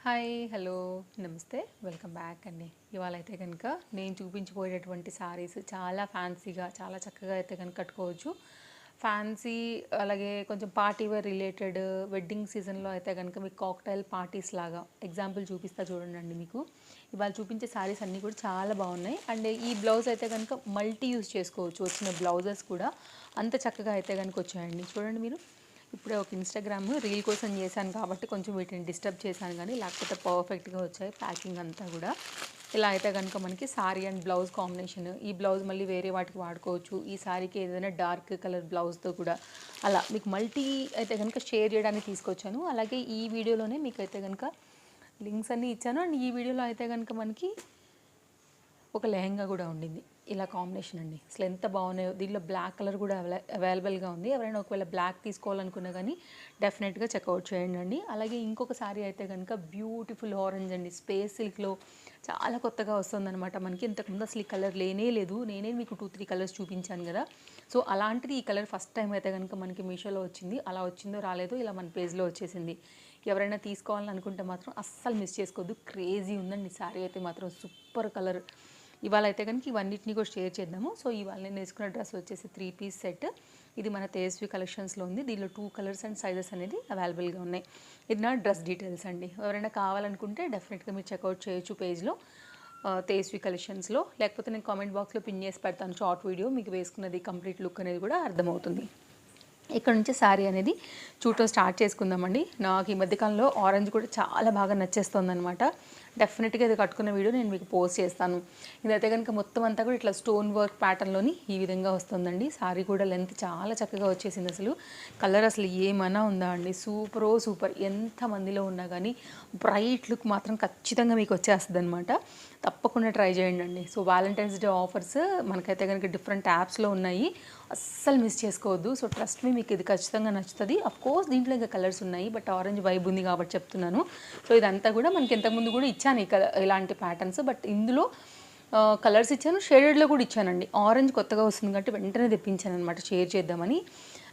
Hi hello నమస్తే welcome back అండి. ఇవాళ అయితే కనుక నేను చూపించబోయేటటువంటి శారీస్ చాలా ఫ్యాన్సీగా చాలా చక్కగా అయితే కనుక కట్టుకోవచ్చు. ఫ్యాన్సీ అలాగే కొంచెం పార్టీ వేర్ రిలేటెడ్ వెడ్డింగ్ సీజన్లో అయితే కనుక మీకు కాక్టైల్ పార్టీస్ లాగా ఎగ్జాంపుల్ చూపిస్తా చూడండి. మీకు ఇవాళ చూపించే శారీస్ అన్నీ కూడా చాలా బాగున్నాయి. అండ్ ఈ బ్లౌజ్ అయితే కనుక మల్టీ యూస్ చేసుకోవచ్చు. వచ్చిన బ్లౌజెస్ కూడా అంత చక్కగా అయితే కనుక వచ్చాయండి. చూడండి మీరు, ఇప్పుడే ఒక ఇన్స్టాగ్రామ్ రీల్ కోసం చేశాను కాబట్టి కొంచెం వీటిని డిస్టర్బ్ చేశాను, కానీ లేకపోతే పర్ఫెక్ట్గా వచ్చాయి ప్యాకింగ్ అంతా కూడా. ఇలా అయితే కనుక మనకి సారీ అండ్ బ్లౌజ్ కాంబినేషన్, ఈ బ్లౌజ్ మళ్ళీ వేరే వాటికి వాడుకోవచ్చు. ఈ సారీకి ఏదైనా డార్క్ కలర్ బ్లౌజ్తో కూడా అలా మీకు మల్టీ అయితే కనుక షేర్ చేయడానికి తీసుకొచ్చాను. అలాగే ఈ వీడియోలోనే మీకు అయితే కనుక లింక్స్ అన్నీ ఇచ్చాను. అండ్ ఈ వీడియోలో అయితే కనుక మనకి ఒక లెహంగా కూడా ఉండింది. ఇలా కాంబినేషన్ అండి, అసలు ఎంత బాగున్నాయో. దీనిలో బ్లాక్ కలర్ కూడా అవైలబుల్గా ఉంది. ఎవరైనా ఒకవేళ బ్లాక్ తీసుకోవాలనుకున్నా కానీ డెఫినెట్గా చెక్అవుట్ చేయండి అండి. అలాగే ఇంకొక సారీ అయితే కనుక బ్యూటిఫుల్ ఆరెంజ్ అండి, స్పేస్ సిల్క్లో చాలా కొత్తగా వస్తుందన్నమాట మనకి. ఇంతకుముందు అసలు ఈ కలర్ లేనే లేదు. నేనే మీకు 2-3 కలర్స్ చూపించాను కదా. సో అలాంటిది ఈ కలర్ ఫస్ట్ టైం అయితే కనుక మనకి మీషోలో వచ్చింది. అలా వచ్చిందో రాలేదో ఇలా మన పేజ్లో వచ్చేసింది. ఎవరైనా తీసుకోవాలని అనుకుంటే మాత్రం అస్సలు మిస్ చేసుకోవద్దు. క్రేజీ ఉందండి సారీ అయితే మాత్రం, సూపర్ కలర్. ఇవాళ అయితే కనుక ఇవన్నిటిని కూడా షేర్ చేద్దాము. సో ఇవాళ నేను వేసుకున్న డ్రెస్ వచ్చేసి 3 పీస్ సెట్. ఇది మన తేజస్వి కలెక్షన్స్లో ఉంది. దీనిలో 2 కలర్స్ అండ్ సైజెస్ అనేది అవైలబుల్గా ఉన్నాయి. ఇది నా డ్రెస్ డీటెయిల్స్ అండి. ఎవరైనా కావాలనుకుంటే డెఫినెట్గా మీరు చెక్అవుట్ చేయొచ్చు పేజ్లో, తేజస్వి కలెక్షన్స్లో. లేకపోతే నేను కామెంట్ బాక్స్లో పిన్ చేసి పెడతాను షార్ట్ వీడియో, మీకు వేసుకున్నది కంప్లీట్ లుక్ అనేది కూడా అర్థమవుతుంది. ఇక్కడ నుంచి శారీ అనేది చూడటం స్టార్ట్ చేసుకుందామండి. నాకు ఈ మధ్యకాలంలో ఆరెంజ్ కూడా చాలా బాగా నచ్చేస్తుంది అనమాట. డెఫినెట్గా ఇది కట్టుకున్న వీడియో నేను మీకు పోస్ట్ చేస్తాను. ఇదైతే కనుక మొత్తం అంతా కూడా ఇట్లా స్టోన్ వర్క్ ప్యాటర్న్లోని ఈ విధంగా వస్తుందండి. శారీ కూడా లెంత్ చాలా చక్కగా వచ్చేసింది. అసలు కలర్ అసలు ఏమన్నా ఉందా అండి, సూపర్. ఎంత మందిలో ఉన్నా కానీ బ్రైట్ లుక్ మాత్రం ఖచ్చితంగా మీకు వచ్చేస్తుంది అనమాట. తప్పకుండా ట్రై చేయండి అండి. సో వ్యాలంటైన్స్ డే ఆఫర్స్ మనకైతే కనుక డిఫరెంట్ యాప్స్లో ఉన్నాయి, అస్సలు మిస్ చేసుకోవద్దు. సో ట్రస్ట్ మీ, మీకు ఇది ఖచ్చితంగా నచ్చుతుంది. కోర్స్ దీంట్లో ఇంకా కలర్స్ ఉన్నాయి, బట్ ఆరెంజ్ వైబ్ ఉంది కాబట్టి చెప్తున్నాను. సో ఇదంతా కూడా మనకి ఇంతకుముందు కూడా ఇచ్చాను ఇలాంటి ప్యాటర్న్స్, బట్ ఇందులో కలర్స్ ఇచ్చాను, షేడెడ్లో కూడా ఇచ్చానండి. ఆరెంజ్ కొత్తగా వస్తుంది కాబట్టి వెంటనే తెప్పించాను అనమాట షేర్ చేద్దామని.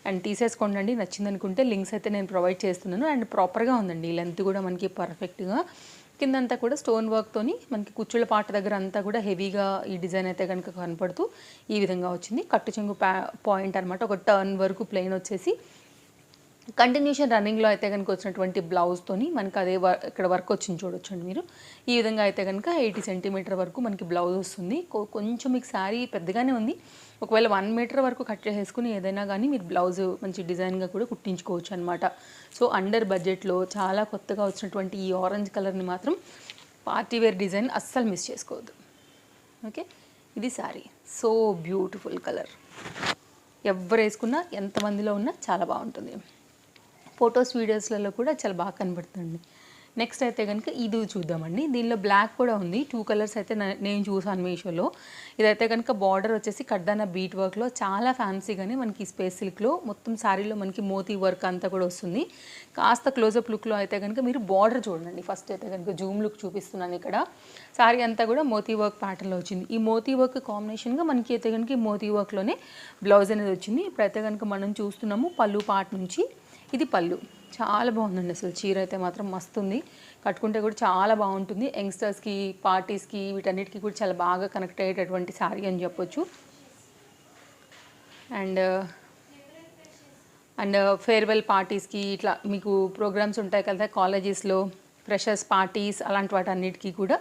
అండ్ తీసేసుకోండి, నచ్చింది అనుకుంటే లింక్స్ అయితే నేను ప్రొవైడ్ చేస్తున్నాను. అండ్ ప్రాపర్గా ఉందండి, లెంత్ కూడా మనకి పర్ఫెక్ట్గా. కిందంతా కూడా స్టోన్ వర్క్తోని మనకి కుచ్చుళ్ళ పాట దగ్గర అంతా కూడా హెవీగా ఈ డిజైన్ అయితే కనుక కనపడుతూ ఈ విధంగా వచ్చింది. కట్టు చెంగు పాయింట్ అనమాట, ఒక టర్న్ వరకు ప్లెయిన్ వచ్చేసి కంటిన్యూషన్ రన్నింగ్లో అయితే కనుక వచ్చినటువంటి బ్లౌజ్తోని మనకి అదే ఇక్కడ వర్క్ వచ్చింది చూడొచ్చండి మీరు. ఈ విధంగా అయితే కనుక 80 సెంటీమీటర్ వరకు మనకి బ్లౌజ్ వస్తుంది. కొంచెం మీకు శారీ పెద్దగానే ఉంది. ఒకవేళ 1 మీటర్ వరకు కట్ చేసేసుకుని ఏదైనా కానీ మీరు బ్లౌజ్ మంచి డిజైన్గా కూడా కుట్టించుకోవచ్చు అనమాట. సో అండర్ బడ్జెట్లో చాలా కొత్తగా వచ్చినటువంటి ఈ ఆరెంజ్ కలర్ని మాత్రం పార్టీ వేర్ డిజైన్ అస్సలు మిస్ చేసుకోవద్దు. ఓకే, ఇది శారీ, సో బ్యూటిఫుల్ కలర్. ఎవరు వేసుకున్నా ఎంతమందిలో ఉన్నా చాలా బాగుంటుంది. ఫొటోస్ వీడియోస్లలో కూడా చాలా బాగా కనబడుతుంది. నెక్స్ట్ అయితే కనుక ఇది చూద్దామండి. దీనిలో బ్లాక్ కూడా ఉంది. 2 కలర్స్ అయితే నేను చూసాను మీషోలో. ఇదైతే కనుక బార్డర్ వచ్చేసి కడ్దాన బీట్ వర్క్లో చాలా ఫ్యాన్సీగానే మనకి స్పేస్ సిల్క్లో మొత్తం శారీలో మనకి మోతీ వర్క్ అంతా కూడా వస్తుంది. కాస్త క్లోజప్ లుక్లో అయితే కనుక మీరు బార్డర్ చూడండి. ఫస్ట్ అయితే కనుక జూమ్ లుక్ చూపిస్తున్నాను. ఇక్కడ శారీ అంతా కూడా మోతీ వర్క్ ప్యాటర్న్లో వచ్చింది. ఈ మోతీ వర్క్ కాంబినేషన్గా మనకి అయితే కనుక ఈ మోతీ వర్క్లోనే బ్లౌజ్ అనేది వచ్చింది. ఇప్పుడైతే కనుక మనం చూస్తున్నాము పళ్ళు పార్ట్ నుంచి. ఇది పళ్ళు, చాలా బాగుందండి. అసలు చీర అయితే మాత్రం మస్తుంది, కట్టుకుంటే కూడా చాలా బాగుంటుంది. యంగ్స్టర్స్కి, పార్టీస్కి, వీటన్నిటికీ కూడా చాలా బాగా కనెక్ట్ అయ్యేటటువంటి శారీ అని చెప్పొచ్చు. అండ్ ఫేర్వెల్ పార్టీస్కి ఇట్లా మీకు ప్రోగ్రామ్స్ ఉంటాయి కదా కాలేజెస్లో, ఫ్రెషర్స్ పార్టీస్, అలాంటి వాటి అన్నిటికీ కూడా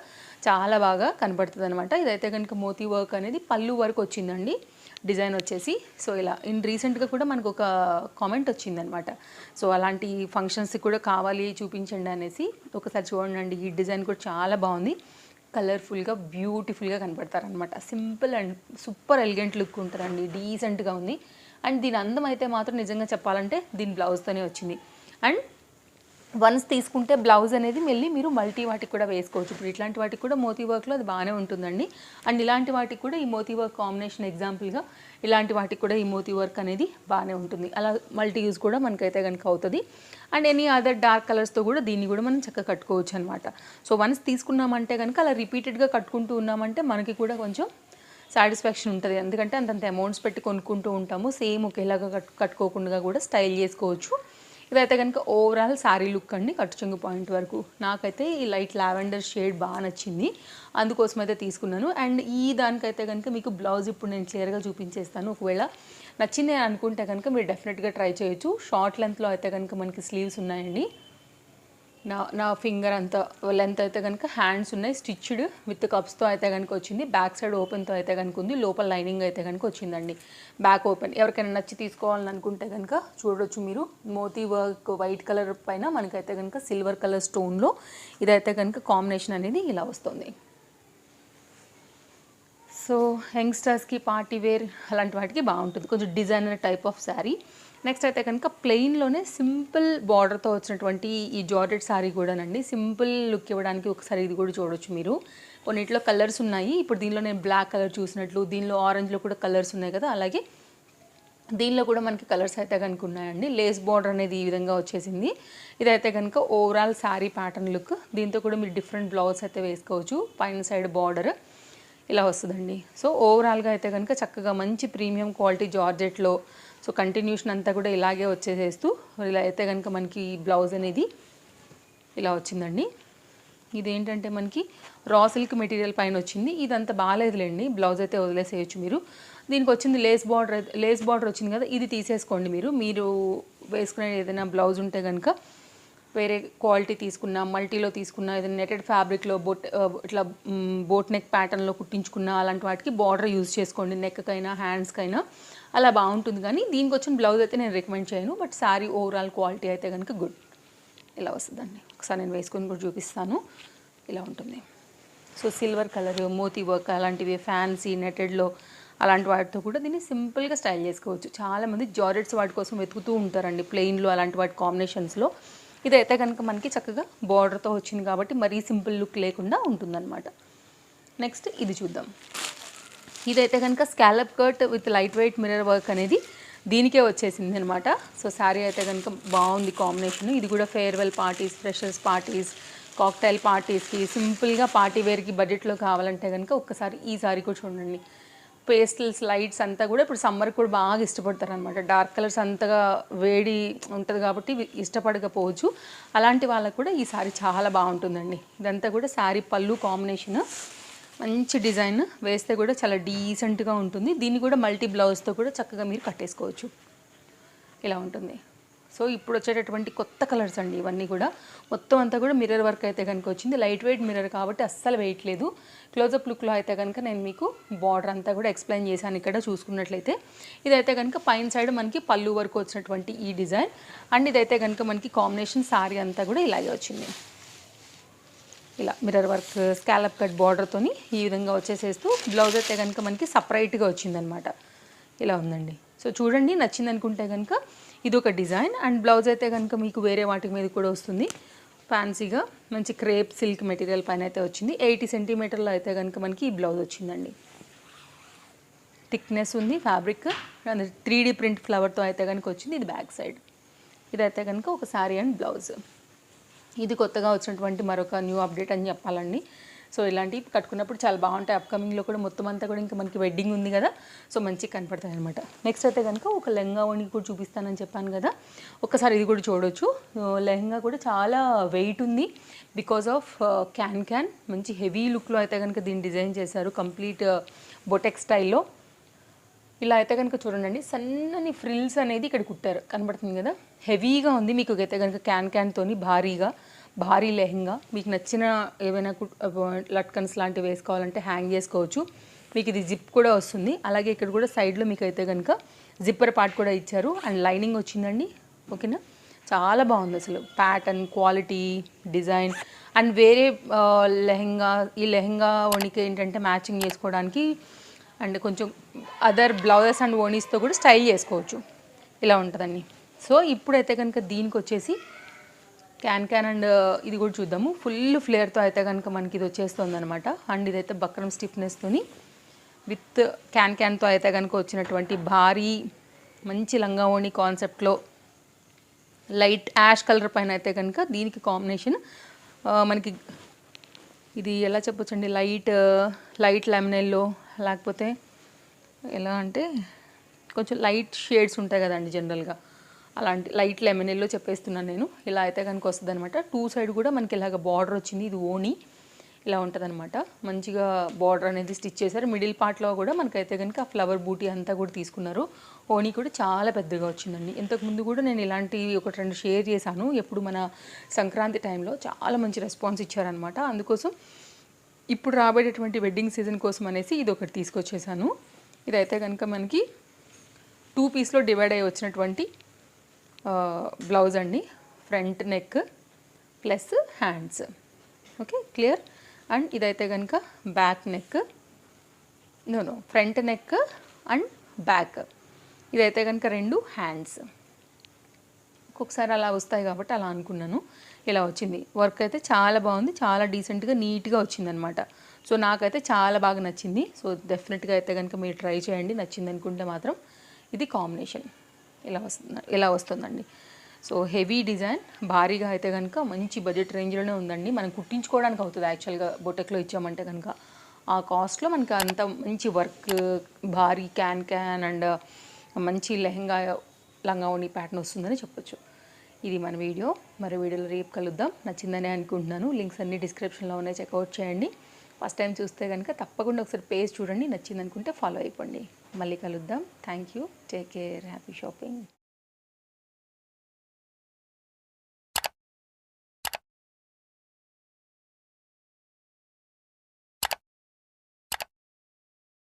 చాలా బాగా కనపడుతుంది అనమాట. ఇదైతే కనుక మోతీ వర్క్ అనేది పళ్ళు వరకు వచ్చిందండి డిజైన్ వచ్చేసి. సో ఇలా రీసెంట్గా కూడా మనకు ఒక కామెంట్ వచ్చిందనమాట. సో అలాంటి ఫంక్షన్స్కి కూడా కావాలి చూపించండి అనేసి. ఒకసారి చూడండి, ఈ డిజైన్ కూడా చాలా బాగుంది. కలర్ఫుల్గా బ్యూటిఫుల్గా కనపడతారనమాట. Simple and super elegant look ఉంటుందండి, డీసెంట్గా ఉంది. అండ్ దీని అందం అయితే మాత్రం నిజంగా చెప్పాలంటే దీని బ్లౌజ్తోనే వచ్చింది. అండ్ వన్స్ తీసుకుంటే బ్లౌజ్ అనేది మళ్ళీ మీరు మల్టీ వాటికి కూడా వేసుకోవచ్చు. ఇప్పుడు ఇట్లాంటి వాటికి కూడా మోతీ వర్క్లో అది బాగానే ఉంటుందండి. అండ్ ఇలాంటి వాటికి కూడా ఈ మోతీ వర్క్ కాంబినేషన్ ఎగ్జాంపుల్గా ఇలాంటి వాటికి కూడా ఈ మోతీ వర్క్ అనేది బాగానే ఉంటుంది. అలా మల్టీ యూజ్ కూడా మనకైతే కనుక అవుతుంది. అండ్ ఎనీ అదర్ డార్క్ కలర్స్తో కూడా దీన్ని కూడా మనం చక్కగా కట్టుకోవచ్చు అనమాట. సో వన్స్ తీసుకున్నామంటే కనుక అలా రిపీటెడ్గా కట్టుకుంటూ ఉన్నామంటే మనకి కూడా కొంచెం సాటిస్ఫాక్షన్ ఉంటుంది. ఎందుకంటే అంతంత అమౌంట్స్ పెట్టి కొనుక్కుంటూ ఉంటాము, సేమ్ ఒకేలాగా కట్టుకోకుండా కూడా స్టైల్ చేసుకోవచ్చు. ఇదైతే కనుక ఓవరాల్ శారీ లుక్ అండి, కట్టు చెంగు పాయింట్ వరకు. నాకైతే ఈ లైట్ లావెండర్ షేడ్ బాగా నచ్చింది, అందుకోసం అయితే తీసుకున్నాను. అండ్ ఈ దానికైతే కనుక మీకు బ్లౌజ్ ఇప్పుడు నేను క్లియర్గా చూపించేస్తాను. ఒకవేళ నచ్చింది అనుకుంటే కనుక మీరు డెఫినెట్గా ట్రై చేయొచ్చు. షార్ట్ లెంత్లో అయితే కనుక మనకి స్లీవ్స్ ఉన్నాయండి. నా ఫింగర్ అంత లెంత్ అయితే కనుక హ్యాండ్స్ ఉన్నాయి, స్టిచ్డ్ విత్ కప్స్తో అయితే కనుక వచ్చింది. బ్యాక్ సైడ్ ఓపెన్తో అయితే కనుక ఉంది, లోపల లైనింగ్ అయితే కనుక వచ్చిందండి. Back open. ఎవరికైనా నచ్చి తీసుకోవాలని అనుకుంటే కనుక చూడొచ్చు మీరు. మోతీ వర్క్ వైట్ కలర్ పైన మనకైతే కనుక సిల్వర్ కలర్ స్టోన్లో ఇదైతే కనుక కాంబినేషన్ అనేది ఇలా వస్తుంది. సో యంగ్స్టర్స్కి పార్టీ వేర్ అలాంటి వాటికి బాగుంటుంది, కొంచెం designer type of sari. Next అయితే కనుక ప్లెయిన్లోనే సింపుల్ బార్డర్తో వచ్చినటువంటి ఈ జార్జెట్ శారీ కూడానండి. సింపుల్ లుక్ ఇవ్వడానికి ఒకసారి ఇది కూడా చూడొచ్చు మీరు. కొన్నిట్లో కలర్స్ ఉన్నాయి. ఇప్పుడు దీనిలో నేను బ్లాక్ కలర్ చూసినట్లు, దీనిలో ఆరెంజ్లో కూడా కలర్స్ ఉన్నాయి కదా, అలాగే దీనిలో కూడా మనకి కలర్స్ అయితే కనుక ఉన్నాయండి. లేస్ బార్డర్ అనేది ఈ విధంగా వచ్చేసింది. ఇదైతే కనుక ఓవరాల్ శారీ ప్యాటర్న్ లుక్. దీంతో కూడా మీరు డిఫరెంట్ బ్లౌజ్ అయితే వేసుకోవచ్చు. పైన సైడ్ బార్డర్ ఇలా వస్తుందండి. సో ఓవరాల్గా అయితే కనుక చక్కగా మంచి ప్రీమియం క్వాలిటీ జార్జెట్లో సో కంటిన్యూషన్ అంతా కూడా ఇలాగే వచ్చేసేస్తూ ఇలా అయితే కనుక మనకి బ్లౌజ్ అనేది ఇలా వచ్చిందండి. ఇదేంటంటే మనకి రా సిల్క్ మెటీరియల్ పైన వచ్చింది. ఇదంతా బాగాలేదులేండి, బ్లౌజ్ అయితే వదిలేసేయచ్చు మీరు. దీనికి వచ్చింది లేస్ బార్డర్ వచ్చింది కదా, ఇది తీసేసుకోండి మీరు వేసుకునే ఏదైనా బ్లౌజ్ ఉంటే కనుక వేరే క్వాలిటీ తీసుకున్నా, మల్టీలో తీసుకున్నా, ఏదైనా నెటెడ్ ఫ్యాబ్రిక్లో ఇట్లా బోట్ నెక్ ప్యాటర్న్లో కుట్టించుకున్న అలాంటి వాటికి బార్డర్ యూజ్ చేసుకోండి, నెక్కైనా హ్యాండ్స్కైనా అలా బాగుంటుంది. కానీ దీనికి వచ్చిన బ్లౌజ్ అయితే నేను రికమెండ్ చేయను. బట్ శారీ ఓవరాల్ క్వాలిటీ అయితే కనుక గుడ్. ఇలా వస్తుందండి. ఒకసారి నేను వేసుకొని కూడా చూపిస్తాను. ఇలా ఉంటుంది. సో సిల్వర్ కలర్, మోతీ వర్క్ అలాంటివి ఫ్యాన్సీ నెటెడ్లో అలాంటి వాటితో కూడా దీన్ని సింపుల్గా స్టైల్ చేసుకోవచ్చు. చాలామంది జార్జెట్స్ వాటి కోసం వెతుకుతూ ఉంటారండి, ప్లెయిన్లో అలాంటి వాటి కాంబినేషన్స్లో. ఇదైతే కనుక మనకి చక్కగా బార్డర్తో వచ్చింది కాబట్టి మరీ సింపుల్ లుక్ లేకుండా ఉంటుందన్నమాట. నెక్స్ట్ ఇది చూద్దాం. ఇదైతే కనుక scallop cut with light weight mirror work అనేది దీనికే వచ్చేసింది అనమాట. సో శారీ అయితే కనుక బాగుంది కాంబినేషన్. ఇది కూడా farewell parties, freshers parties, cocktail పార్టీస్కి, సింపుల్గా పార్టీ వేర్కి బడ్జెట్లో కావాలంటే కనుక ఒక్కసారి ఈ శారీ కూడా చూడండి. పేస్టల్స్ లైట్స్ అంతా కూడా ఇప్పుడు సమ్మర్ కూడా బాగా ఇష్టపడతారు అనమాట. డార్క్ కలర్స్ అంతగా వేడి ఉంటుంది కాబట్టి ఇష్టపడకపోవచ్చు. అలాంటి వాళ్ళకు కూడా ఈ శారీ చాలా బాగుంటుందండి. ఇదంతా కూడా శారీ పళ్ళు కాంబినేషన్, మంచి డిజైన్ వేస్తే కూడా చాలా డీసెంట్గా ఉంటుంది. దీన్ని కూడా మల్టీ బ్లౌజ్తో కూడా చక్కగా మీరు కట్టేసుకోవచ్చు. ఇలా ఉంటుంది. సో ఇప్పుడు వచ్చేటటువంటి కొత్త కలర్స్ అండి ఇవన్నీ కూడా. మొత్తం అంతా కూడా మిర్రర్ వర్క్ అయితే కనుక వచ్చింది. లైట్ వెయిట్ మిర్రర్ కాబట్టి అస్సలు వెయిట్ లేదు. క్లోజప్ లుక్లో అయితే కనుక నేను మీకు బార్డర్ అంతా కూడా ఎక్స్ప్లెయిన్ చేశాను. ఇక్కడ చూసుకున్నట్లయితే ఇదైతే కనుక పైన సైడ్ మనకి పళ్ళు వరకు వచ్చినటువంటి ఈ డిజైన్. అండ్ ఇదైతే కనుక మనకి కాంబినేషన్ శారీ అంతా కూడా ఇలాగే వచ్చింది. ఇలా మిర్రర్ వర్క్ స్కాలప్ కట్ బార్డర్తోని ఈ విధంగా వచ్చేసేస్తూ బ్లౌజ్ అయితే కనుక మనకి సపరేట్గా వచ్చిందనమాట. ఇలా ఉందండి. సో చూడండి, నచ్చింది అనుకుంటే కనుక ఇది ఒక డిజైన్. అండ్ బ్లౌజ్ అయితే కనుక మీకు వేరే వాటి మీద కూడా వస్తుంది. ఫ్యాన్సీగా మంచి క్రేప్ సిల్క్ మెటీరియల్ పైన అయితే వచ్చింది. 80 సెంటీమీటర్లో అయితే కనుక మనకి ఈ బ్లౌజ్ వచ్చిందండి. థిక్నెస్ ఉంది ఫ్యాబ్రిక్. 3D ప్రింట్ ఫ్లవర్తో అయితే కనుక వచ్చింది. ఇది బ్యాక్ సైడ్. ఇదైతే కనుక ఒక శారీ అండ్ బ్లౌజ్. ఇది కొత్తగా వచ్చినటువంటి మరొక న్యూ అప్డేట్ అని చెప్పాలండి. సో ఇలాంటివి కట్టుకున్నప్పుడు చాలా బాగుంటాయి. అప్కమింగ్లో కూడా మొత్తం అంతా కూడా ఇంకా మనకి వెడ్డింగ్ ఉంది కదా, సో మంచిగా కనపడతాయి అనమాట. నెక్స్ట్ అయితే కనుక ఒక లెహంగా ఓణి కూడా చూపిస్తానని చెప్పాను కదా, ఒక్కసారి ఇది కూడా చూడొచ్చు. లెహంగా కూడా చాలా వెయిట్ ఉంది బికాజ్ ఆఫ్ క్యాన్ మంచి హెవీ లుక్లో అయితే కనుక దీన్ని డిజైన్ చేశారు. కంప్లీట్ బొటెక్ స్టైల్లో. ఇలా అయితే కనుక చూడండి, సన్నని ఫ్రిల్స్ అనేది ఇక్కడ కుట్టారు, కనబడుతుంది కదా. హెవీగా ఉంది. మీకు అయితే కనుక క్యాన్తోని భారీ లెహంగా మీకు నచ్చిన ఏవైనా లట్కన్స్ లాంటివి వేసుకోవాలంటే హ్యాంగ్ చేసుకోవచ్చు. మీకు ఇది జిప్ కూడా వస్తుంది. అలాగే ఇక్కడ కూడా సైడ్లో మీకు అయితే కనుక జిప్పర్ పార్ట్ కూడా ఇచ్చారు. అండ్ లైనింగ్ వచ్చిందండి. ఓకేనా, చాలా బాగుంది అసలు. Pattern, quality, design. అండ్ వేరే ఈ లెహంగా వణికి ఏంటంటే మ్యాచింగ్ చేసుకోవడానికి అండ్ కొంచెం అదర్ బ్లౌజెస్ అండ్ ఓనీస్తో కూడా స్టైల్ చేసుకోవచ్చు. ఇలా ఉంటుందండి. సో ఇప్పుడైతే కనుక దీనికి వచ్చేసి క్యాన్ అండ్ ఇది కూడా చూద్దాము. ఫుల్ ఫ్లేర్తో అయితే కనుక మనకి ఇది వచ్చేస్తుంది అనమాట. అండ్ ఇదైతే బక్రం స్టిఫ్నెస్తోని విత్ క్యాన్తో అయితే కనుక వచ్చినటువంటి భారీ మంచి లంగా ఓణి కాన్సెప్ట్లో లైట్ యాష్ కలర్ పైన అయితే కనుక దీనికి కాంబినేషన్ మనకి ఇది ఎలా చెప్పొచ్చండి, లైట్ లెమనెల్లో, లేకపోతే ఎలా అంటే కొంచెం లైట్ షేడ్స్ ఉంటాయి కదండి జనరల్గా, అలాంటి లైట్ లెమన్ ఎల్లో చెప్పేస్తున్నాను నేను. ఇలా అయితే కనుక వస్తుంది అనమాట. 2 సైడ్ కూడా మనకి ఇలాగ బార్డర్ వచ్చింది. ఇది ఓణి ఇలా ఉంటుందన్నమాట. మంచిగా బార్డర్ అనేది స్టిచ్ చేశారు. మిడిల్ పార్ట్లో కూడా మనకైతే కనుక ఆ ఫ్లవర్ బూటీ అంతా కూడా తీసుకున్నారు. ఓణి కూడా చాలా పెద్దగా వచ్చిందండి. ఇంతకుముందు కూడా నేను ఇలాంటివి 1-2 షేర్ చేశాను. ఎప్పుడు మన సంక్రాంతి టైంలో చాలా మంచి రెస్పాన్స్ ఇచ్చారనమాట. అందుకోసం ఇప్పుడు రాబోయేటటువంటి వెడ్డింగ్ సీజన్ కోసం అనేసి ఇది ఒకటి తీసుకొచ్చేసాను. ఇదైతే కనుక మనకి 2 పీస్లో డివైడ్ అయ్యి వచ్చినటువంటి బ్లౌజ్ అండి. Front neck plus hands. Okay, clear. And ఇదైతే కనుక back neck, no front neck and back. ఇదైతే కనుక 2 హ్యాండ్స్. ఒక్కొక్కసారి అలా వస్తాయి కాబట్టి అలా అనుకున్నాను. ఇలా వచ్చింది. వర్క్ అయితే చాలా బాగుంది, చాలా డీసెంట్గా నీట్గా వచ్చిందనమాట. సో నాకైతే చాలా బాగా నచ్చింది. సో డెఫినెట్గా అయితే కనుక మీరు ట్రై చేయండి. నచ్చింది అనుకుంటే మాత్రం. ఇది కాంబినేషన్ ఇలా వస్తుందండి. సో హెవీ డిజైన్, భారీగా అయితే కనుక మంచి బడ్జెట్ రేంజ్లోనే ఉందండి. మనం కుట్టించుకోవడానికి అవుతుంది యాక్చువల్గా. బొటెక్లో ఇచ్చామంటే కనుక ఆ కాస్ట్లో మనకి అంత మంచి వర్క్, భారీ క్యాన్ అండ్ మంచి లెహంగా లంగావోణి ప్యాటర్న్ వస్తుందని చెప్పొచ్చు. ఇది మన వీడియో. మరి వీడియోలో రేపు కలుద్దాం. నచ్చిందని అనుకుంటున్నాను. లింక్స్ అన్నీ డిస్క్రిప్షన్లో ఉన్నాయి, చెక్అవుట్ చేయండి. ఫస్ట్ టైం చూస్తే కనుక తప్పకుండా ఒకసారి పేజ్ చూడండి. నచ్చింది అనుకుంటే ఫాలో అయిపోండి. మళ్ళీ కలుద్దాం. Thank you. Take care. Happy shopping.